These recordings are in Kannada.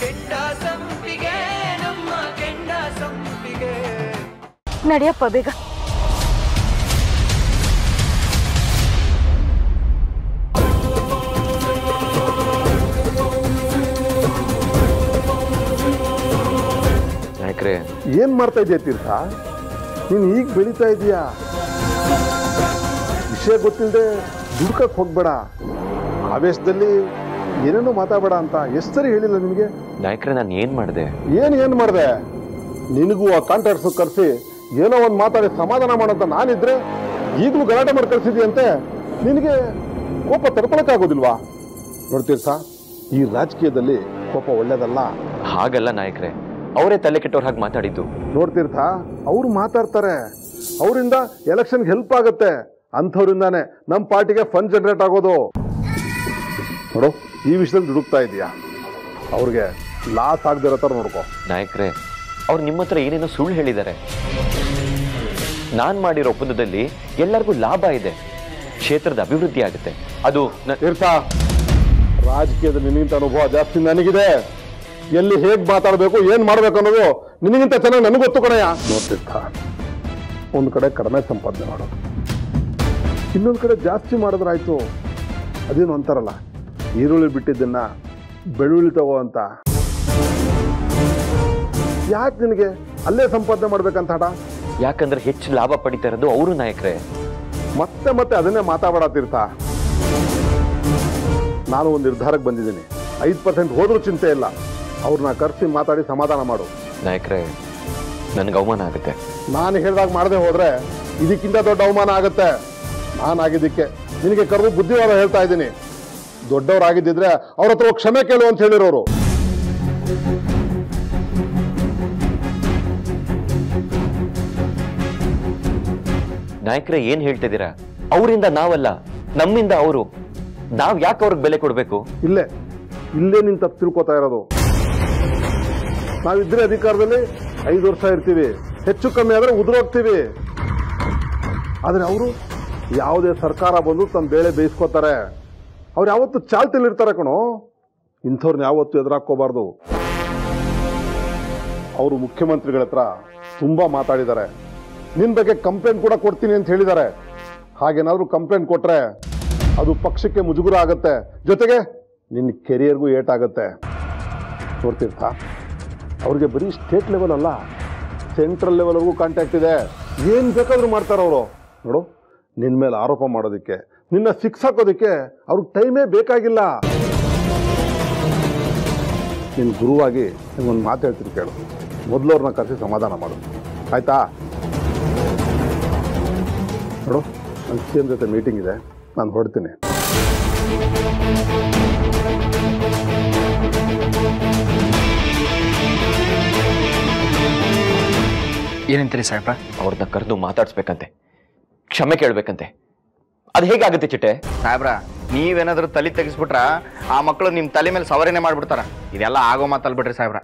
ಕೆಂಡ ಸಂಪಿಗೆ ನಮ್ಮ ಕೆಂಡ ಸಂಪಿಗೆ ನಡಿಯಪ್ಪ ಬೇಗ. ನಾಯಕ್ರೆ ಏನ್ ಮಾಡ್ತಾ ಇದೀಯ ತೀರ್ಥ? ನೀನು ಈಗ ಬೆಳೀತಾ ಇದೀಯಾ. ವಿಷಯ ಗೊತ್ತಿಲ್ಲದೆ ದುಡ್ಕಕ್ಕೆ ಹೋಗ್ಬೇಡ. ಆವೇಶದಲ್ಲಿ ಏನೇನೋ ಮಾತಾಡಬೇಡ ಅಂತ ಎಷ್ಟು ಸರಿ ಹೇಳಿಲ್ಲ ನಿನಗೆ? ನಾಯಕ್ರೆ ನಾನು ಏನ್ ಮಾಡಿದೆ? ಏನ್ ಮಾಡಿದೆ? ನಿನಗೂ ಆ ಕಾಂಟ್ರಾಕ್ಟ್ಸ್ ಕರೆಸಿ ಏನೋ ಒಂದು ಮಾತಾಡಿ ಸಮಾಧಾನ ಮಾಡೋಂತ ನಾನಿದ್ರೆ ಈಗಲೂ ಗಲಾಟೆ ಮಾಡಿ ಕಳಿಸಿದ್ಯಂತೆ. ನಿನಗೆ ಕೋಪ ತಡ್ಕೊಳಕ್ಕಾಗೋದಿಲ್ವಾ? ನೋಡ್ತೀರ್ಥ, ಈ ರಾಜಕೀಯದಲ್ಲಿ ಕೋಪ ಒಳ್ಳೇದಲ್ಲ. ಹಾಗಲ್ಲ ನಾಯಕ್ರೆ, ಅವರೇ ತಲೆ ಕೆಟ್ಟವ್ರ ಹಾಗೆ ಮಾತಾಡಿದ್ದು. ನೋಡ್ತೀರ್ಥ, ಅವ್ರು ಮಾತಾಡ್ತಾರೆ, ಅವರಿಂದ ಎಲೆಕ್ಷನ್ಗೆ ಹೆಲ್ಪ್ ಆಗುತ್ತೆ. ಅಂಥವ್ರಿಂದಾನೆ ನಮ್ಮ ಪಾರ್ಟಿಗೆ ಫಂಡ್ ಜನರೇಟ್ ಆಗೋದು. ನೋಡು, ಈ ವಿಷಯದಲ್ಲಿ ದುಡುಕ್ತಾ ಇದೀಯಾ, ಅವ್ರಿಗೆ ಲಾಸ್ ಆಗದಿರೋ ಥರ ನೋಡ್ಕೋ. ನಾಯಕ್ರೆ, ಅವ್ರು ನಿಮ್ಮ ಹತ್ರ ಏನೇನೋ ಸುಳ್ಳು ಹೇಳಿದ್ದಾರೆ. ನಾನ್ ಮಾಡಿರೋ ಒಪ್ಪಂದದಲ್ಲಿ ಎಲ್ಲರಿಗೂ ಲಾಭ ಇದೆ, ಕ್ಷೇತ್ರದ ಅಭಿವೃದ್ಧಿ ಆಗುತ್ತೆ. ಅದು ತೀರ್ಥ, ರಾಜಕೀಯದ ನಿನಗಿಂತ ಅನುಭವ ಜಾಸ್ತಿ ನನಗಿದೆ. ಎಲ್ಲಿ ಹೇಗೆ ಮಾತಾಡಬೇಕು, ಏನ್ ಮಾಡ್ಬೇಕು ಅನ್ನೋದು ನಿನಗಿಂತ ಚೆನ್ನಾಗಿ ನನಗೆ ಗೊತ್ತು ಕಣಯ್ಯ. ನೋಡ್ತೀರ್ಥ, ಒಂದು ಕಡೆ ಕಡಿಮೆ ಸಂಪಾದನೆ ಮಾಡೋದು, ಇನ್ನೊಂದು ಕಡೆ ಜಾಸ್ತಿ ಮಾಡಿದ್ರಾಯ್ತು. ಅದೇನು ಅಂತಾರಲ್ಲ, ಈರುಳ್ಳಿ ಬಿಟ್ಟಿದ್ದನ್ನ ಬೆಳ್ಳುಳ್ಳಿ ತಗೋ ಅಂತ. ಯಾಕೆ ನಿನಗೆ ಅಲ್ಲೇ ಸಂಪಾದನೆ ಮಾಡ್ಬೇಕಂತ ಹಠ? ಯಾಕಂದ್ರೆ ಹೆಚ್ಚು ಲಾಭ ಪಡಿತಾ ಇರೋದು ಅವರು ನಾಯಕ್ರೆ. ಮತ್ತೆ ಮತ್ತೆ ಅದನ್ನೇ ಮಾತಾಡ ತೀರ್ಥ. ನಾನು ಒಂದು ನಿರ್ಧಾರಕ್ಕೆ ಬಂದಿದ್ದೀನಿ. 5% ಹೋದ್ರೂ ಚಿಂತೆ ಇಲ್ಲ. ಅವ್ರನ್ನ ಕರೆಸಿ ಮಾತಾಡಿ ಸಮಾಧಾನ ಮಾಡು. ನಾಯಕ್ರೆ, ನನ್ಗೆ ಅವಮಾನ ಆಗುತ್ತೆ. ನಾನು ಹೇಳಿದಾಗ ಮಾಡದೆ ಹೋದ್ರೆ ಇದಕ್ಕಿಂತ ದೊಡ್ಡ ಅವಮಾನ ಆಗುತ್ತೆ. ನಾನಾಗಿದ್ದಕ್ಕೆ ನಿನಗೆ ಕರೆದು ಬುದ್ಧಿವಾದ ಹೇಳ್ತಾ ಇದ್ದೀನಿ. ದೊಡ್ಡವರಾಗಿದ್ದಿದ್ರೆ ಅವ್ರ ಹತ್ರ ಕ್ಷಮೆ ಕೇಳು ಅಂತ ಹೇಳಿರೋರು. ನಾಯಕ್ರೆ, ಏನ್ ಹೇಳ್ತಿದ್ದೀರಾ? ಅವರಿಂದ ನಾವಲ್ಲ, ನಮ್ಮಿಂದ ಅವರು. ನಾವ್ ಯಾಕೆ ಅವ್ರಿಗೆ ಬೆಲೆ ಕೊಡ್ಬೇಕು? ಇಲ್ಲೇ ನಿನ್ ತಪ್ಪು ತಿಳ್ಕೊತಾ ಇರೋದು. ನಾವಿದ್ರೆ ಅಧಿಕಾರದಲ್ಲಿ 5 ವರ್ಷ ಇರ್ತೀವಿ, ಹೆಚ್ಚು ಕಮ್ಮಿ ಆದ್ರೆ ಉದುರೋಗ್ತೀವಿ. ಆದ್ರೆ ಅವರು ಯಾವುದೇ ಸರ್ಕಾರ ಬಂದು ತಮ್ಮ ಬೇಳೆ ಬೇಯಿಸ್ಕೋತಾರೆ. ಅವ್ರು ಯಾವತ್ತು ಚಾಲ್ತಿಲಿರ್ತಾರೆ ಕಣೋ. ಇಂಥವ್ರನ್ನ ಯಾವತ್ತು ಎದುರಾಕೋಬಾರ್ದು. ಅವರು ಮುಖ್ಯಮಂತ್ರಿಗಳ ಹತ್ರ ತುಂಬಾ ಮಾತಾಡಿದ್ದಾರೆ. ನಿನ್ ಬಗ್ಗೆ ಕಂಪ್ಲೇಂಟ್ ಕೂಡ ಕೊಡ್ತೀನಿ ಅಂತ ಹೇಳಿದ್ದಾರೆ. ಹಾಗೇನಾದ್ರೂ ಕಂಪ್ಲೇಂಟ್ ಕೊಟ್ರೆ ಅದು ಪಕ್ಷಕ್ಕೆ ಮುಜುಗುರ ಆಗುತ್ತೆ, ಜೊತೆಗೆ ನಿನ್ನ ಕೆರಿಯರ್ಗೂ ಏಟಾಗುತ್ತೆ. ನೋಡ್ತೀರ್ಥ, ಅವ್ರಿಗೆ ಬರೀ ಸ್ಟೇಟ್ ಲೆವೆಲ್ ಅಲ್ಲ, ಸೆಂಟ್ರಲ್ ಲೆವೆಲ್ವರೆಗೂ ಕಾಂಟ್ಯಾಕ್ಟ್ ಇದೆ. ಏನು ಬೇಕಾದ್ರೂ ಮಾಡ್ತಾರೆ ಅವರು. ನೋಡು, ನಿನ್ನ ಮೇಲೆ ಆರೋಪ ಮಾಡೋದಕ್ಕೆ, ನಿನ್ನ ಶಿಕ್ಷಾಕೋದಕ್ಕೆ ಅವ್ರಿಗೆ ಟೈಮೇ ಬೇಕಾಗಿಲ್ಲ. ನಿನ್ನ ಗುರುವಾಗಿ ನಿಮ್ಗೊಂದು ಮಾತು ಹೇಳ್ತೀನಿ ಕೇಳು. ಮೊದಲವ್ರನ್ನ ಕರೆಸಿ ಸಮಾಧಾನ ಮಾಡು, ಆಯ್ತಾ? ನೋಡು, ನನ್ನ CM ಜೊತೆ ಮೀಟಿಂಗ್ ಇದೆ, ನಾನು ಹೊರಡ್ತೀನಿ. ಏನಂತೀರಿ ಸಾಹೇಬ್ರ? ಅವ್ರನ್ನ ಕರೆದು ಮಾತಾಡ್ಸ್ಬೇಕಂತೆ, ಕ್ಷಮೆ ಕೇಳ್ಬೇಕಂತೆ. ಅದು ಹೇಗಾಗುತ್ತೆ ಚಿಟ್ಟೆ? ಸಾಹೇಬ್ರ, ನೀವೇನಾದ್ರೂ ತಲೆ ತೆಗಿಸ್ಬಿಟ್ರ ಆ ಮಕ್ಕಳು ನಿಮ್ ತಲೆ ಮೇಲೆ ಸವರಣೆ ಮಾಡ್ಬಿಡ್ತಾರ. ಇದೆಲ್ಲ ಆಗೋ ಮಾತಲ್ಬಿಟ್ರಿ ಸಾಹೇಬ್ರ.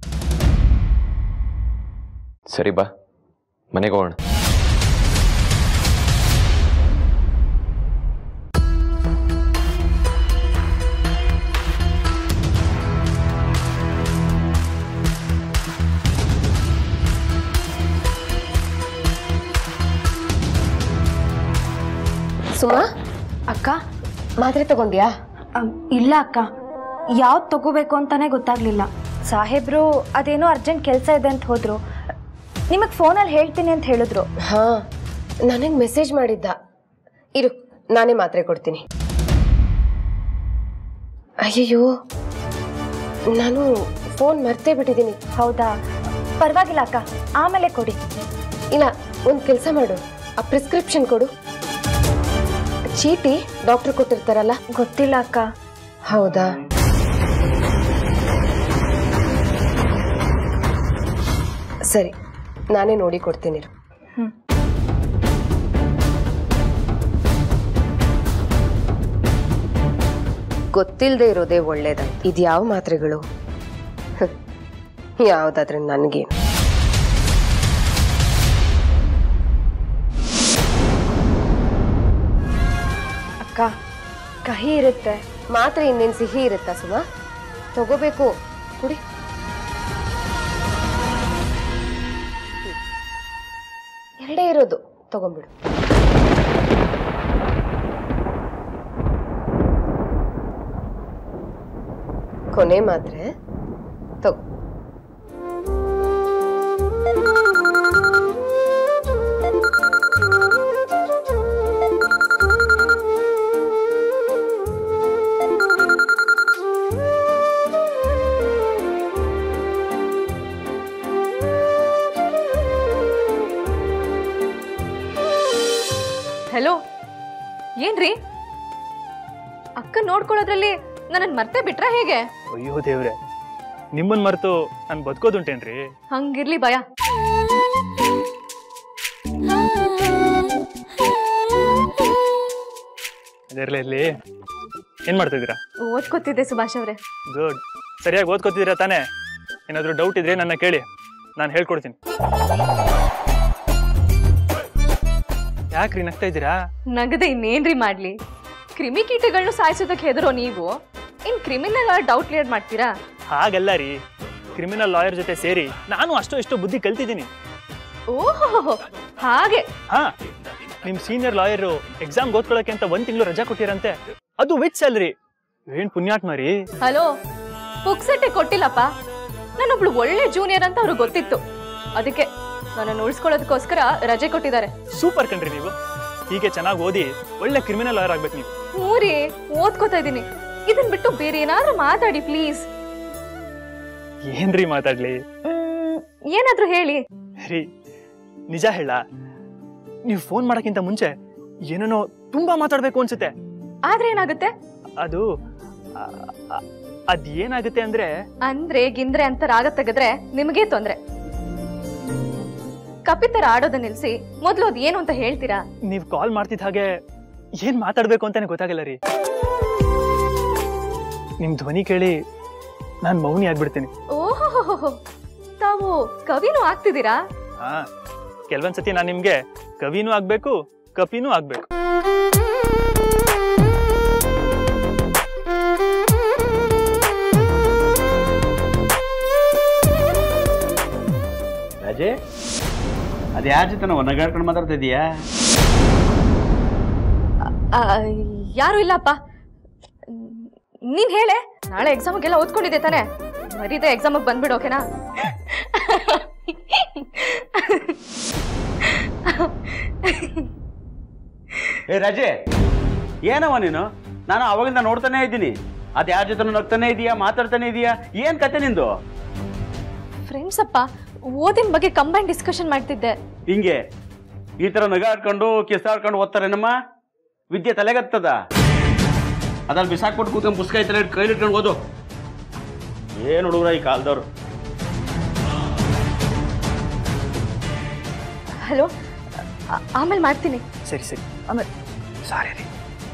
ಸರಿ ಬಾ, ಮನೆಗೆ ಹೋಗೋಣ. ಸುಮಾ ಅಕ್ಕ, ಮಾತ್ರೆ ತಗೊಂಡ್ಯಾ? ಇಲ್ಲ ಅಕ್ಕ, ಯಾವ್ದು ತಗೋಬೇಕು ಅಂತಾನೆ ಗೊತ್ತಾಗ್ಲಿಲ್ಲ. ಸಾಹೇಬ್ರು ಅದೇನೋ ಅರ್ಜೆಂಟ್ ಕೆಲಸ ಇದೆ ಅಂತ ಹೋದ್ರು. ನಿಮಗೆ ಫೋನಲ್ಲಿ ಹೇಳ್ತೀನಿ ಅಂತ ಹೇಳಿದ್ರು. ಹಾ, ನನಗೆ ಮೆಸೇಜ್ ಮಾಡಿದ್ದ. ಇರು, ನಾನೇ ಮಾತ್ರೆ ಕೊಡ್ತೀನಿ. ಅಯ್ಯಯ್ಯೋ, ನಾನು ಫೋನ್ ಮರ್ತೇ ಬಿಟ್ಟಿದ್ದೀನಿ. ಹೌದಾ? ಪರವಾಗಿಲ್ಲ ಅಕ್ಕ, ಆಮೇಲೆ ಕೊಡಿ. ಇಲ್ಲ, ಒಂದು ಕೆಲಸ ಮಾಡು, ಆ ಪ್ರಿಸ್ಕ್ರಿಪ್ಷನ್ ಕೊಡು. ಚೀಟಿ ಡಾಕ್ಟರ್ ಕೊಟ್ಟಿರ್ತಾರಲ್ಲ? ಗೊತ್ತಿಲ್ಲ ಅಕ್ಕ. ಹೌದಾ? ಸರಿ, ನಾನೇ ನೋಡಿ ಕೊಡ್ತೀನಿ. ಗೊತ್ತಿಲ್ಲದೆ ಇರೋದೇ ಒಳ್ಳೇದ. ಇದ್ಯಾವ ಮಾತ್ರೆಗಳು? ಯಾವುದಾದ್ರೆ ನನಗೇನು. ಅಕ್ಕ, ಕಹಿ ಇರುತ್ತೆ. ಮಾತ್ರೆ ಇನ್ನೇನು ಸಿಹಿ ಇರುತ್ತಾ ಸುಮಾ? ತಗೋಬೇಕು, ಕುಡಿ. ತಗೊಂಡ್ಬಿಡು. ಕೊನೆ ಮಾತ್ರೆ ತಗೋ. ಹಲೋ, ಏನ್ರಿ ಅಕ್ಕ ನೋಡ್ಕೊಳ್ಳೋದ್ರಲ್ಲಿ ನನ್ನನ್ನು ಮರ್ತೇ ಬಿಟ್ರ ಹೇಗೆ? ಅಯ್ಯೋ ದೇವ್ರೆ, ನಿಮ್ಮನ್ ಮರೆತು ನಾನು ಬದುಕೋದುಂಟೇನ್ರಿ? ಹಂಗಿರ್ಲಿ ಭಯ. ಅದೆರ್ಲಿ ಏನ್ ಮಾಡ್ತಿದ್ದೀರಾ? ಓದ್ಕೋತಿದ್ದೆ ಸುಭಾಷ್ ಅವ್ರೆ. ಗುಡ್, ಸರಿಯಾಗಿ ಓದ್ಕೋತಿದ್ದೀರಾ ತಾನೇ? ಏನಾದ್ರು ಡೌಟ್ ಇದ್ರೆ ನನ್ನ ಕೇಳಿ, ನಾನು ಹೇಳ್ಕೊಡ್ತೀನಿ. ಯಾಕ್ರಿ ನಗ್ತಾ ಇದ್ದೀರಾ? ನಗದೆ ಇನ್ನೇನ್ರಿ ಮಾಡ್ಲಿ? ಕ್ರಿಮಿಕೀಟಗಳನ್ನು ಸಾಯಿಸೋದಕ್ಕೆ ಹೆದರೋ ನೀವು ಇನ್ ಕ್ರಿಮಿನಲ್ ಡೌಟ್ ಕ್ಲಿಯರ್ ಮಾಡ್ತೀರಾ? ಹಾಗಲ್ಲ ರೀ, ಕ್ರಿಮಿನಲ್ ಲಾಯರ್ ಜೊತೆ ಸೇರಿ ನಾನು ಅಷ್ಟೋ ಬುದ್ಧಿ ಕಲ್ತಿದ್ದೀನಿ. ಓಹೋ ಹಾಗೆ. ಹಾ, ನಿಮ್ ಸೀನಿಯರ್ ಲಾಯರು ಎಕ್ಸಾಮ್ ಓದ್ಕೊಳ್ಳೋಕೆ ಅಂತ 1 ತಿಂಗಳು ರಜಾ ಕೊಟ್ಟಿರಂತೆ, ಅದು ವಿತ್ ಸ್ಯಾಲರಿ. ಏನ್ ಪುಣ್ಯಾತ್ಮ ರೀ. ಹಲೋ, ಪುಕ್ಸಟ್ಟೆ ಕೊಟ್ಟಿಲ್ಲಪ್ಪ. ನಾನೊಬ್ಳು ಒಳ್ಳೆ ಜೂನಿಯರ್ ಅಂತ ಅವ್ರಿಗೆ ಗೊತ್ತಿತ್ತು, ಅದಕ್ಕೆ ನನ್ನನ್ನು ಉಳಿಸ್ಕೊಳ್ಳೋದಕ್ಕೋಸ್ಕರ ರಜೆ ಕೊಟ್ಟಿದ್ದಾರೆ. ಸೂಪರ್ ಕಣ್ರಿ ನೀವು. ಹೀಗೆ ಚೆನ್ನಾಗಿ ಓದಿ ಒಳ್ಳೆ ಕ್ರಿಮಿನಲ್ ಲಾಯರ್ ಆಗ್ಬೇಕು ನೀವು. ಊರಿ ಓದ್ಕೋತಾ ಇದ್ದೀನಿ. ಇದನ್ ಬಿಟ್ಟು ಬೇರೆ ಏನಾದ್ರೂ ಮಾತಾಡಿ ಪ್ಲೀಸ್. ಏನ್ರಿ ಮಾತಾಡ್ಲಿ? ಏನಾದ್ರೂ ಹೇಳಿ ರೀ. ನಿಜ ಹೇಳ, ನೀವು ಫೋನ್ ಮಾಡಕ್ಕಿಂತ ಮುಂಚೆ ಏನೇನೋ ತುಂಬಾ ಮಾತಾಡ್ಬೇಕು ಅನ್ಸುತ್ತೆ. ಆದ್ರೆ ಏನಾಗುತ್ತೆ? ಅದು ಅದೇನಾಗುತ್ತೆ ಅಂದ್ರೆ ಗಿಂದ್ರೆ ಅಂತ ರಾಗ ತೆಗೆದ್ರೆ ನಿಮಗೆ ತೊಂದ್ರೆ. ಕಪಿತರ ಆಡೋದನ್ನ ನಿಲ್ಸಿ ಮೊದ್ಲು ಅದ್ ಏನು ಅಂತ ಹೇಳ್ತೀರಾ? ನೀವ್ ಕಾಲ್ ಮಾಡ್ತಿದ್ದ ಹಾಗೆ ಏನ್ ಮಾತಾಡ್ಬೇಕು ಅಂತಾನೆ ಗೊತ್ತಾಗಲ್ಲ ರೀ. ನಿಮ್ ಧ್ವನಿ ಕೇಳಿ ನಾನ್ ಮೌನಿ ಆಗ್ಬಿಡ್ತೀನಿ. ಓಹೋ, ತಾವು ಕವಿನೂ ಆಗ್ತಿದ್ದೀರಾ? ಹಾ, ಕೆಲವೊಂದ್ಸತಿ ನಾನ್ ನಿಮ್ಗೆ ಕವಿನೂ ಆಗ್ಬೇಕು, ಕಪಿನೂ ಆಗ್ಬೇಕು. ರಾಜೇ, ಅದ್ ಯಾರ ಜೊತೆ ನಾವು ನಗಾಡ್ಕೊಂಡು ಮಾತಾಡ್ತಾ ಇದೀಯಾ? ಯಾರು ಇಲ್ಲಪ್ಪ. ನೀನ್ ಹೇಳೆ, ನಾಳೆ ಎಕ್ಸಾಮ್ಗೆಲ್ಲ ಓದ್ಕೊಂಡಿದ್ದೆ ತಾನೆ? ಮರೀದೆ ಎಕ್ಸಾಮಿಗೆ ಬಂದ್ಬಿಡು, ಓಕೆನಾ? ಏ ರಾಜೇ, ಏನವ ನೀನು? ನಾನು ಅವಾಗಿಂದ ನೋಡ್ತಾನೆ ಇದ್ದೀನಿ. ಅದ್ ಯಾರ ಜೊತೆ ನಗ್ತಾನೆ ಇದೀಯಾ, ಮಾತಾಡ್ತಾನೆ ಇದೀಯಾ? ಏನ್ ಕತೆ ನಿಂದು? ಫ್ರೆಂಡ್ಸ್ ಅಪ್ಪ, ಓದಿನ ಬಗ್ಗೆ ಕಂಬೈನ್ ಡಿಸ್ಕಷನ್ ಮಾಡ್ತಿದ್ದೆ. ಹಿಂಗೆ ಈ ತರ ನಗಾಡ್ಕೊಂಡು ಕಿಸಾಡ್ಕೊಂಡು ಓದ್ತಾರೇನಮ್ಮ? ವಿದ್ಯೆ ತಲೆಗತ್ತದ? ಅದ್ರಲ್ಲಿ ಬಿಸಾಕ್ಬಿಟ್ಟು ಕೂತ್ಕೊಂಡು ಪುಸ್ತಕ ಐತಲ್ಲ ಕೈಲಿಟ್ಕೊಂಡು ಓದು. ಏನ್ ಹುಡುಗ್ರ ಈ ಕಾಲದವ್ರು. ಹಲೋ, ಆಮೇಲೆ ಮಾಡ್ತೀನಿ. ಸರಿ ಆಮೇಲೆ. ಸಾರಿ ರೀ,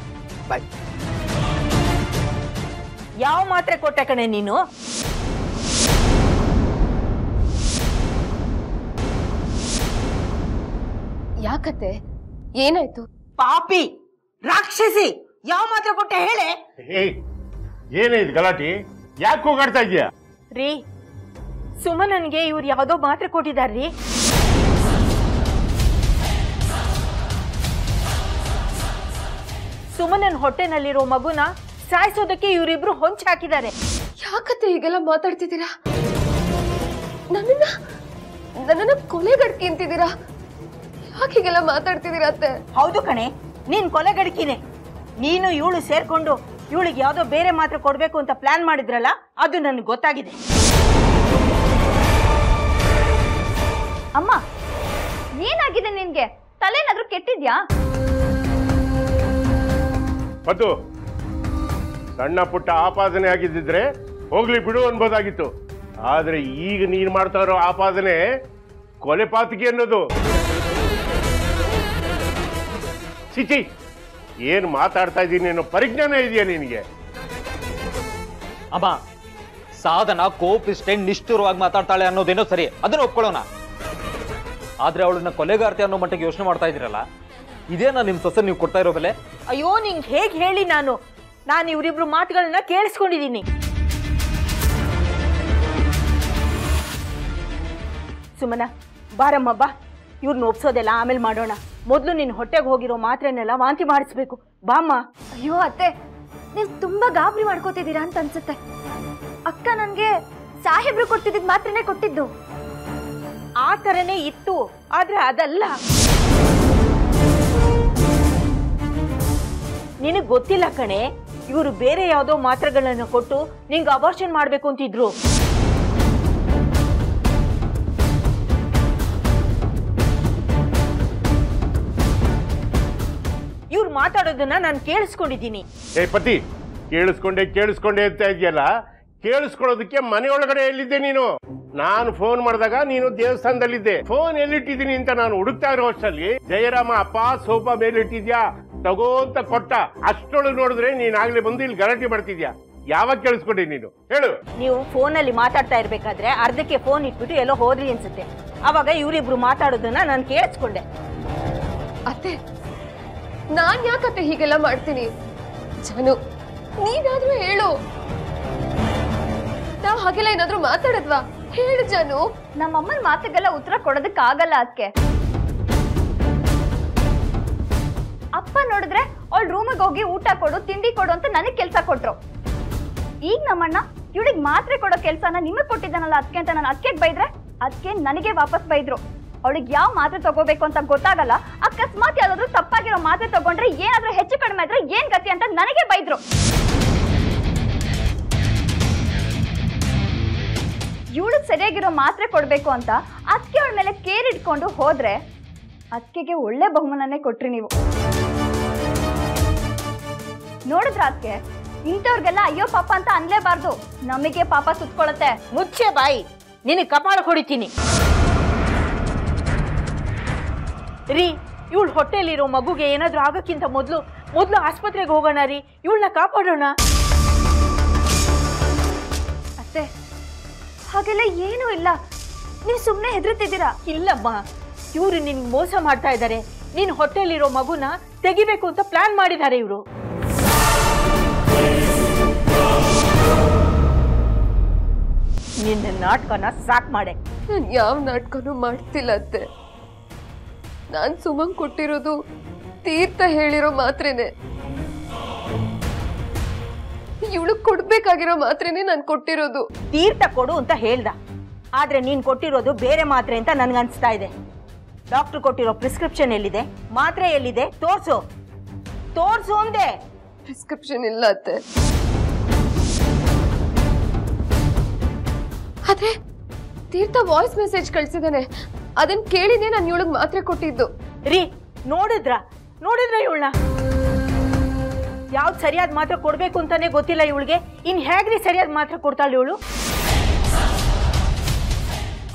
ಬಾಯ್. ಯಾವ ಮಾತ್ರೆ ಕೊಟ್ಟೆ ಕಣೆ ನೀನು? ಯಾಕತ್ತೆ, ಏನಾಯ್ತು? ಪಾಪಿ, ರಾಕ್ಷಸಿ, ಯಾವ ಮಾತ್ರೆ ಕೊಟ್ಟೆ ಹೇಳೆ? ಏನೇ ಇದು ಗಲಾಟಿ? ಯಾಕೆ ಹೋಗಾಡ್ತಾ ಇದೀಯಾ? ರೀ, ಸುಮನನ್ಗೆ ಇವ್ರು ಯಾವ್ದೋ ಮಾತ್ರೆ ಕೊಟ್ಟಿದಾರ್ರಿ. ಸುಮನನ್ ಹೊಟ್ಟೆನಲ್ಲಿರೋ ಮಗುನ ಸಾಯಿಸೋದಕ್ಕೆ ಇವರಿಬ್ರು ಹೊಂಚ್ ಹಾಕಿದ್ದಾರೆ. ಯಾಕತ್ತೆ ಹೀಗೆಲ್ಲ ಮಾತಾಡ್ತಿದ್ದೀರಾ? ನನ್ನನ್ನ ಕೊಲೆಗಡ್ಕಿ ಅಂತಿದ್ದೀರಾ? ಯಾಕೆ ಹೀಗೆಲ್ಲ ಮಾತಾಡ್ತಿದ್ದೀರಾ ಅತ್ತೆ? ಹೌದು ಕಣೆ, ನೀನ್ ಕೊಲೆಗಡಿಕಿನೇ. ನೀನು ಇವಳು ಸೇರ್ಕೊಂಡು ಇವಳಿಗೆ ಯಾವ್ದೋ ಬೇರೆ ಮಾತ್ರೆ ಕೊಡ್ಬೇಕು ಅಂತ ಪ್ಲಾನ್ ಮಾಡಿದ್ರಲ್ಲ, ಅದು ನನ್ಗೆ ಗೊತ್ತಾಗಿದೆ. ಅಮ್ಮ, ಏನಾಗಿದೆ ನಿನ್ಗೆ? ತಲೆನಾದ್ರೂ ಕೆಟ್ಟಿದ್ಯಾ? ಅದು ಸಣ್ಣ ಪುಟ್ಟ ಆಪಾದನೆ ಆಗಿದ್ದಿದ್ರೆ ಹೋಗ್ಲಿ ಬಿಡು ಅನ್ಬೋದಾಗಿತ್ತು. ಆದ್ರೆ ಈಗ ನೀನ್ ಮಾಡ್ತಾ ಇರೋ ಆಪಾದನೆ ಕೊಲೆ ಪಾತಕಿ ಅನ್ನೋದು. ಚಿಚಿ, ಏನ್ ಮಾತಾಡ್ತಾ ಇದ್ದೀನಿ ಅನ್ನೋ ಪರಿಜ್ಞಾನ ಇದೆಯಾ ನಿನಗೆ? ಅಮ್ಮ, ಸಾಧನ ಕೋಪಿಷ್ಟೇ ನಿಷ್ಠುರವಾಗಿ ಮಾತಾಡ್ತಾಳೆ ಅನ್ನೋದೇನೋ ಸರಿ, ಅದನ್ನ ಒಪ್ಕೊಳ್ಳೋಣ. ಆದ್ರೆ ಅವಳನ್ನ ಕೊಲೆಗಾರ್ತಿ ಅನ್ನೋ ಮಟ್ಟಿಗೆ ಯೋಚನೆ ಮಾಡ್ತಾ ಇದ್ದೀರಲ್ಲ, ಇದೇನಾ ನಿಮ್ ಸೊಸೆ ನೀವು ಕೊಡ್ತಾ ಇರೋ ಬೆಲೆ? ಅಯ್ಯೋ, ನಿಂಗೆ ಹೇಗೆ ಹೇಳಿ ನಾನು ಇವರಿಬ್ರು ಮಾತುಗಳನ್ನ ಕೇಳಿಸ್ಕೊಂಡಿದ್ದೀನಿ. ಸುಮನ, ಬಾರಮ್ಮ ಬಾ, ಇವ್ರನ್ನ ಒಪ್ಸೋದೆಲ್ಲ ಆಮೇಲೆ ಮಾಡೋಣ. ಮೊದಲು ನಿನ್ನ ಹೊಟ್ಟೆಗೆ ಹೋಗಿರೋ ಮಾತ್ರೆನೆಲ್ಲ ವಾಂತಿ ಮಾಡಿಸ್ಬೇಕು. ಬಾಮ್ಮ. ಅಯ್ಯೋ ಅತ್ತೆ, ನೀವು ತುಂಬಾ ಗಾಬರಿ ಮಾಡ್ಕೋತಿದ್ದೀರಾ ಅಂತ ಅನ್ಸುತ್ತೆ. ಅಕ್ಕ ನನ್ಗೆ ಸಾಹೇಬ್ರು ಕೊಡ್ತಿದ್ದ ಮಾತ್ರನೇ ಕೊಟ್ಟಿದ್ದು. ಆ ಥರನೇ ಇತ್ತು, ಆದ್ರೆ ಅದಲ್ಲ. ನಿನಗೆ ಗೊತ್ತಿಲ್ಲ ಕಣೆ, ಇವರು ಬೇರೆ ಯಾವುದೋ ಮಾತ್ರೆಗಳನ್ನು ಕೊಟ್ಟು ನಿಂಗೆ ಅಬಾರ್ಷನ್ ಮಾಡ್ಬೇಕು ಅಂತಿದ್ರು. ಇವ್ರು ಮಾತಾಡೋದನ್ನ ನಾನು ಕೇಳಿಸ್ಕೊಂಡಿದ್ದೀನಿ. ಏ ಪತಿ, ಕೇಳಿಸ್ಕೊಂಡೆ ಅಂತ ಇದೆಯಲ್ಲ, ಕೇಳಿಸ್ಕೊಳ್ಳೋದಕ್ಕೆ ಮನೆಯೊಳಗಡೆ ಎಲ್ಲಿದ್ದೆ ನೀನು? ನಾನು ಫೋನ್ ಮಾಡಿದಾಗ ನೀನು ದೇವಸ್ಥಾನದಲ್ಲಿದ್ದೆ. ಫೋನ್ ಎಲ್ಲಿಟ್ಟಿದ್ದೀನಿ ಅಂತ ನಾನು ಹುಡುಕ್ತಾ ಇರೋ ಅಷ್ಟರಲ್ಲಿ ಜಯರಾಮ ಅಪ್ಪ ಸೋಫಾ ಮೇಲಿಟ್ಟಿದ್ಯಾ ತಗೋ ಅಂತ ಕೊಟ್ಟ. ಅಷ್ಟೊಳಗೆ ನೋಡಿದ್ರೆ ನೀನ್ ಆಗ್ಲೇ ಬಂದು ಇಲ್ಲಿ ಗಲಾಟೆ ಮಾಡ್ತಿದ್ಯಾ. ಯಾವಾಗ ಕೇಳಿಸ್ಕೊಂಡೆ ನೀನು ಹೇಳು? ನೀವು ಫೋನಲ್ಲಿ ಮಾತಾಡ್ತಾ ಇರ್ಬೇಕಾದ್ರೆ ಅರ್ಧಕ್ಕೆ ಫೋನ್ ಇಟ್ಬಿಟ್ಟು ಎಲ್ಲೋ ಹೋದ್ರಿ ಅನ್ಸುತ್ತೆ. ಅವಾಗ ಇವರಿಬ್ರು ಮಾತಾಡೋದನ್ನ ನಾನು ಕೇಳಿಸ್ಕೊಂಡೆ. ಅತ್ತೆ, ನಾನ್ ಯಾಕತ್ತೆ ಹೀಗೆಲ್ಲ ಮಾಡ್ತೀನಿ? ಜಾನು, ನೀನಾದ್ರೂ ಹೇಳು. ನಾವ್ ಹಾಗೆಲ್ಲ ಏನಾದ್ರೂ ಮಾತಾಡದ್ವಾ? ಹೇಳು ಜಾನು. ನಮ್ಮಮ್ಮನ ಮಾತಿಗೆಲ್ಲ ಉತ್ತರ ಕೊಡೋದಕ್ಕಾಗಲ್ಲ ಅದಕ್ಕೆ. ಅಪ್ಪ ನೋಡಿದ್ರೆ ಅವಳು ರೂಮಿಗೆ ಹೋಗಿ ಊಟ ಕೊಡು, ತಿಂಡಿ ಕೊಡು ಅಂತ ನನಗ್ ಕೆಲ್ಸ ಕೊಟ್ರು. ಈಗ ನಮ್ಮಣ್ಣ ಇವಳಿಗೆ ಮಾತ್ರೆ ಕೊಡೋ ಕೆಲ್ಸನ ನಿಮಗ್ ಕೊಟ್ಟಿದ್ದಾನಲ್ಲ ಅದಕ್ಕೆ ಅಂತ ನಾನು ಅದಕ್ಕೆ ಬೈದ್ರೆ ಅದಕ್ಕೆ ನನಗೆ ವಾಪಸ್ ಬೈದ್ರು. ಅವಳಿಗೆ ಯಾವ ಮಾತ್ರೆ ತಗೋಬೇಕು ಅಂತ ಗೊತ್ತಾಗಲ್ಲ. ಅಕಸ್ಮಾತ್ ಯಾವ್ದಾದ್ರು ತಪ್ಪಾಗಿರೋ ಮಾತ್ರೆ ತಗೊಂಡ್ರೆ ಏನಾದ್ರೂ ಹೆಚ್ಚು ಕಡಿಮೆ ಆದ್ರೆ ಏನ್ ಗತಿ ಅಂತ ನನಗೆ ಬೈದ್ರು. ಇವಳಿಗೆ ಸರಿಯಾಗಿರೋ ಮಾತ್ರೆ ಕೊಡ್ಬೇಕು ಅಂತ ಅದಕ್ಕೆ ಅವಳ ಮೇಲೆ ಕೇರ್ ಇಟ್ಕೊಂಡು ಹೋದ್ರೆ ಅದಕ್ಕೆ ಒಳ್ಳೆ ಬಹುಮಾನನೇ ಕೊಟ್ರಿ ನೀವು. ನೋಡಿದ್ರ ಅದಕ್ಕೆ ಇಂಥವ್ರಿಗೆಲ್ಲ ಅಯ್ಯೋ ಪಾಪ ಅಂತ ಅನ್ಲೇಬಾರ್ದು. ನಮಗೆ ಪಾಪ ಸುತ್ಕೊಳತ್ತೆ. ಮುಚ್ಚೆ ಬಾಯಿ, ನಿನಗೆ ಕಪಾಳ ಹೊಡಿತೀನಿ. ರೀ, ಇವಳು ಹೊಟ್ಟೆಲಿರೋ ಮಗುಗೆ ಏನಾದ್ರೂ ಆಗಕ್ಕಿಂತ ಮೊದಲು ಆಸ್ಪತ್ರೆಗೆ ಹೋಗೋಣ ರೀ. ಇವಳನ್ನ ಕಾಪಾಡೋಣ. ಅತ್ತೆ, ಹಾಗೆಲ್ಲ ಏನೂ ಇಲ್ಲ. ನೀವು ಸುಮ್ಮನೆ ಹೆದರ್ತಿದ್ದೀರಾ. ಇಲ್ಲಮ್ಮ, ಇವರು ನಿನ್ಗೆ ಮೋಸ ಮಾಡ್ತಾ ಇದ್ದಾರೆ. ನಿನ್ ಹೊಟ್ಟೆಲಿರೋ ಮಗುನ ತೆಗಿಬೇಕು ಅಂತ ಪ್ಲಾನ್ ಮಾಡಿದ್ದಾರೆ ಇವರು. ನಿನ್ನ ನಾಟಕನ ಸಾಕ್ ಮಾಡೆ. ನಾನು ಯಾವ ನಾಟಕನೂ ಮಾಡ್ತಿಲ್ಲ ಅತ್ತೆ. ನಾನ್ ಸುಮನ್ ಕೊಟ್ಟಿರೋದು ತೀರ್ಥ ಹೇಳಿರೋ ಮಾತ್ರೆನೆ. ಇವಳು ಕೊಡ್ಬೇಕಾಗಿರೋ ಮಾತ್ರೆನೆ ನಾನು ಕೊಟ್ಟಿರೋದು. ತೀರ್ಥ ಕೊಡು ಅಂತ ಹೇಳ್ದ, ಆದ್ರೆ ನೀನ್ ಕೊಟ್ಟಿರೋದು ಬೇರೆ ಮಾತ್ರೆ ಅಂತ ನನ್ಗನ್ಸ್ತಾ ಇದೆ. ಡಾಕ್ಟರ್ ಕೊಟ್ಟಿರೋ ಪ್ರಿಸ್ಕ್ರಿಪ್ಷನ್ ಎಲ್ಲಿದೆ? ಮಾತ್ರೆ ಎಲ್ಲಿದೆ? ತೋರ್ಸು ಅಂದೆ. ಪ್ರಿಸ್ಕ್ರಿಪ್ಷನ್ ಇಲ್ಲ ಅತ್ತೆ. ಆದ್ರೆ ತೀರ್ಥ ವಾಯ್ಸ್ ಮೆಸೇಜ್ ಕಳ್ಸಿದಾನೆ. ಅದನ್ನ ಕೇಳಿನೇ ನಾನು ಇವಳಿಗೆ ಮಾತ್ರೆ ಕೊಟ್ಟಿದ್ದು. ರೀ, ನೋಡಿದ್ರ ಇವಳನ್ನ? ಯಾವ್ದು ಸರಿಯಾದ ಮಾತ್ರೆ ಕೊಡ್ಬೇಕು ಅಂತಾನೆ ಗೊತ್ತಿಲ್ಲ ಇವಳಿಗೆ. ಇನ್ ಹೇಗ್ರಿ ಸರಿಯಾದ ಮಾತ್ರೆ ಕೊಡ್ತಾಳೆ ಇವಳು?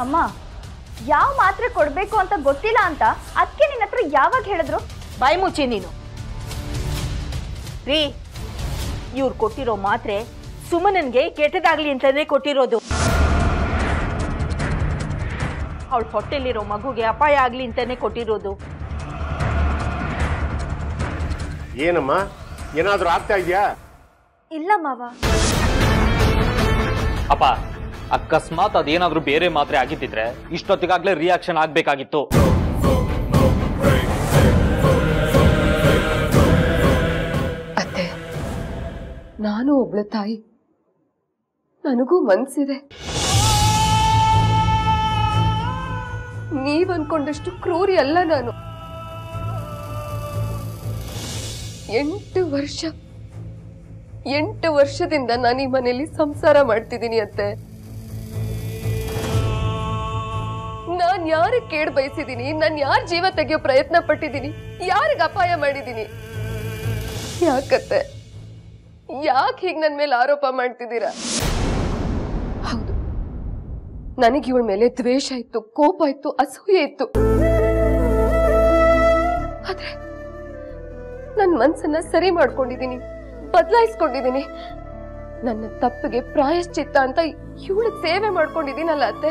ಅಮ್ಮ, ಯಾವ ಮಾತ್ರೆ ಕೊಡ್ಬೇಕು ಅಂತ ಗೊತ್ತಿಲ್ಲ ಅಂತ ಅದಕ್ಕೆ ನಿನ್ನ ಹತ್ರ ಯಾವಾಗ ಹೇಳಿದ್ರು? ಬಾಯಿ ಮುಚ್ಚಿ ನೀನು. ರೀ, ಇವ್ರು ಕೊಟ್ಟಿರೋ ಮಾತ್ರೆ ಸುಮನನ್ಗೆ ಕೆಟ್ಟದಾಗ್ಲಿ ಅಂತಾನೆ ಕೊಟ್ಟಿರೋದು. ಅವಳ ಹೊಟ್ಟೆಲಿರೋ ಮಗುಗೆ ಅಪಾಯ ಆಗ್ಲಿ ಅಂತಾನೆ ಕೊಟ್ಟಿರೋದು. ಏನಮ್ಮ, ಏನಾದ್ರೂ ಆಗ್ತಾ ಇದೆಯಾ? ಇಲ್ಲ ಮಾವ. ಅಪ್ಪ, ಅಕಸ್ಮಾತ್ ಅದೇನಾದ್ರೂ ಬೇರೆ ಮಾತ್ರೆ ಆಗಿದ್ದಿದ್ರೆ ಇಷ್ಟೊತ್ತಿಗಾಗ್ಲೇ ರಿಯಾಕ್ಷನ್ ಆಗ್ಬೇಕಾಗಿತ್ತು. ಅತ್ತೆ, ನಾನು ಒಬ್ಳ ತಾಯಿ, ನನಗೂ ಮನ್ಸಿದೆ. ನೀವ್ ಅನ್ಕೊಂಡಷ್ಟು ಕ್ರೂರಿ ಅಲ್ಲ ನಾನು. 8 ವರ್ಷದಿಂದ ನಾನು ಈ ಮನೆಯಲ್ಲಿ ಸಂಸಾರ ಮಾಡ್ತಿದ್ದೀನಿ ಅತ್ತೆ. ನಾನ್ ಯಾರಿಗೆ ಕೇಡ್ ಬಯಸಿದ್ದೀನಿ? ನಾನ್ ಯಾರ ಜೀವ ತೆಗೆಯೋ ಪ್ರಯತ್ನ ಪಟ್ಟಿದ್ದೀನಿ? ಯಾರಿಗೆ ಅಪಾಯ ಮಾಡಿದ್ದೀನಿ? ಯಾಕತ್ತೆ, ಯಾಕೆ ಹೀಗೆ ನನ್ನ ಮೇಲೆ ಆರೋಪ ಮಾಡ್ತಿದ್ದೀರಾ? ಹೌದು, ನನಗೆ ಇವಳ ಮೇಲೆ ದ್ವೇಷ ಇತ್ತು, ಕೋಪ ಇತ್ತು, ಅಸೂಯೆ ಇತ್ತು. ಆದ್ರೆ ನನ್ನ ಮನ್ಸನ್ನ ಸರಿ ಮಾಡ್ಕೊಂಡಿದ್ದೀನಿ, ಬದಲಾಯಿಸ್ಕೊಂಡಿದ್ದೀನಿ. ನನ್ನ ತಪ್ಪಿಗೆ ಪ್ರಾಯಶ್ಚಿತ್ತ ಅಂತ ಇವಳಿಗೆ ಸೇವೆ ಮಾಡ್ಕೊಂಡಿದ್ದೀನಲ್ಲ ಅತ್ತೆ.